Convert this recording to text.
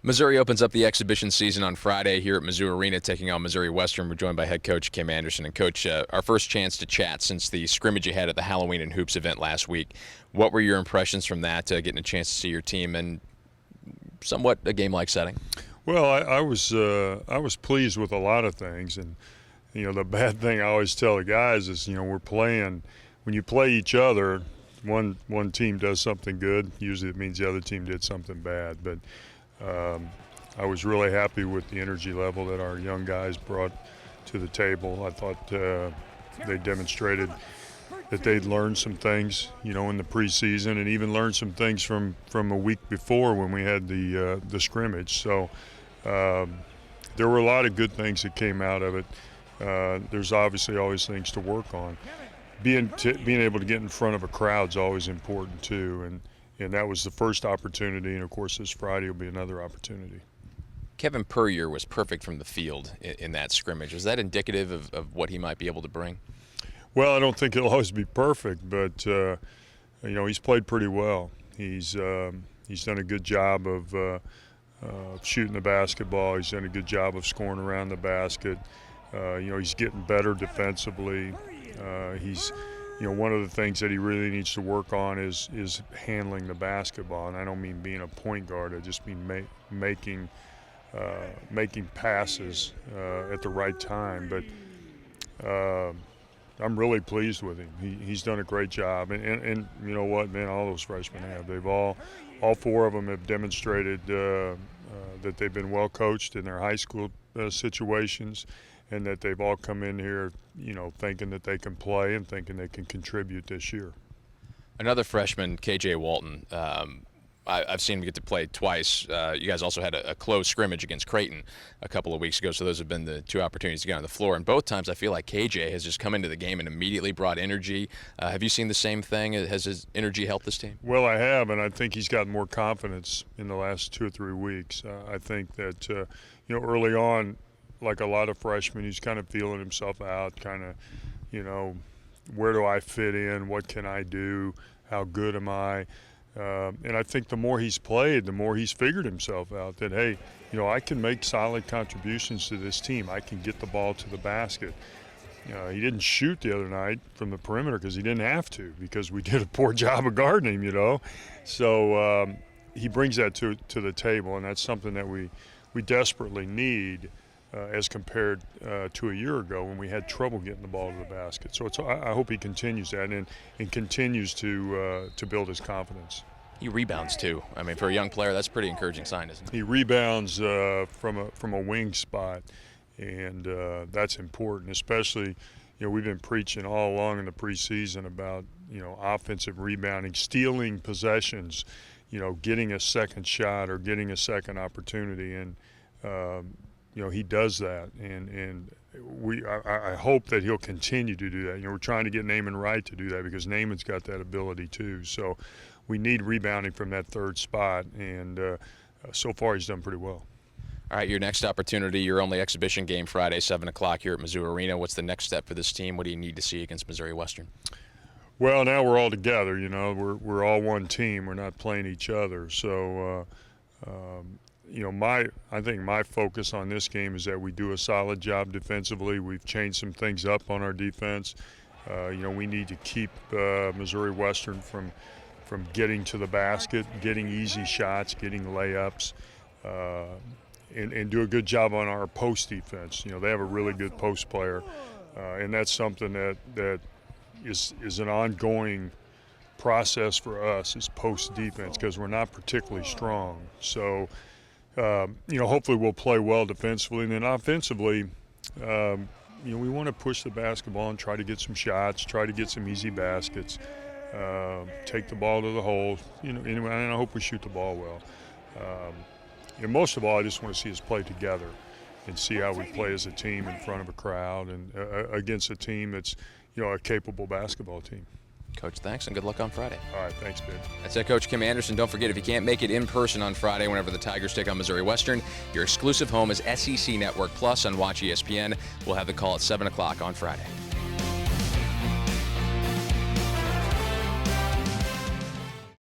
Missouri opens up the exhibition season on Friday here at Mizzou Arena, taking on Missouri Western. We're joined by head coach Kim Anderson. And, Coach, our first chance to chat since the scrimmage you had at the Halloween and Hoops event last week. What were your impressions from that, getting a chance to see your team in somewhat a game-like setting? Well, I was pleased with a lot of things, and the bad thing I always tell the guys is we're playing. When you play each other, one team does something good. Usually it means the other team did something bad, but. I was really happy with the energy level that our young guys brought to the table. I thought they demonstrated that they'd learned some things, in the preseason, and even learned some things from a week before when we had the scrimmage. So there were a lot of good things that came out of it. There's obviously always things to work on. Being able to get in front of a crowd is always important too, and that was the first opportunity, and of course this Friday will be another opportunity. Kevin Puryear was perfect from the field in that scrimmage. Was that indicative of what he might be able to bring? Well, I don't think it'll always be perfect, but he's played pretty well. He's done a good job of shooting the basketball. He's done a good job of scoring around the basket. He's getting better defensively. One of the things that he really needs to work on is handling the basketball, and I don't mean being a point guard. I just mean making passes at the right time. But I'm really pleased with him. He's done a great job, and you know what, man, all those freshmen have. They've all four of them have demonstrated that they've been well coached in their high school situations, and that they've all come in here, thinking that they can play and thinking they can contribute this year. Another freshman, KJ Walton, I've seen him get to play twice. You guys also had a close scrimmage against Creighton a couple of weeks ago, so those have been the two opportunities to get on the floor. And both times I feel like KJ has just come into the game and immediately brought energy. Have you seen the same thing? Has his energy helped this team? Well, I have, and I think he's gotten more confidence in the last 2 or 3 weeks. I think that, early on, like a lot of freshmen, he's kind of feeling himself out, kind of, where do I fit in? What can I do? How good am I? And I think the more he's played, the more he's figured himself out that, hey, I can make solid contributions to this team. I can get the ball to the basket. He didn't shoot the other night from the perimeter because he didn't have to, because we did a poor job of guarding him, So he brings that to the table, and that's something that we desperately need. As compared to a year ago when we had trouble getting the ball to the basket. So I hope he continues that and continues to build his confidence. He rebounds too. I mean, for a young player, that's a pretty encouraging sign, isn't it? He rebounds from a wing spot, and that's important, especially, we've been preaching all along in the preseason about, offensive rebounding, stealing possessions, getting a second shot or getting a second opportunity, and he does that, and I hope that he'll continue to do that. We're trying to get Naaman Wright to do that because Naaman's got that ability too. So we need rebounding from that third spot, and so far he's done pretty well. All right, your next opportunity, your only exhibition game Friday, 7 o'clock here at Mizzou Arena. What's the next step for this team? What do you need to see against Missouri Western? Well, now we're all together. We're all one team. We're not playing each other. So. I think my focus on this game is that we do a solid job defensively. We've changed some things up on our defense. We need to keep Missouri Western from getting to the basket, getting easy shots, getting layups, and do a good job on our post defense. They have a really good post player, and that's something that is an ongoing process for us, is post defense, because we're not particularly strong. So. Hopefully we'll play well defensively, and then offensively, we want to push the basketball and try to get some shots, try to get some easy baskets, take the ball to the hole. And I hope we shoot the ball well. Most of all, I just want to see us play together and see how we play as a team in front of a crowd and against a team that's, a capable basketball team. Coach, thanks, and good luck on Friday. All right, thanks, Ben. That's it, Coach Kim Anderson. Don't forget, if you can't make it in person on Friday whenever the Tigers take on Missouri Western, your exclusive home is SEC Network Plus on Watch ESPN. We'll have the call at 7 o'clock on Friday.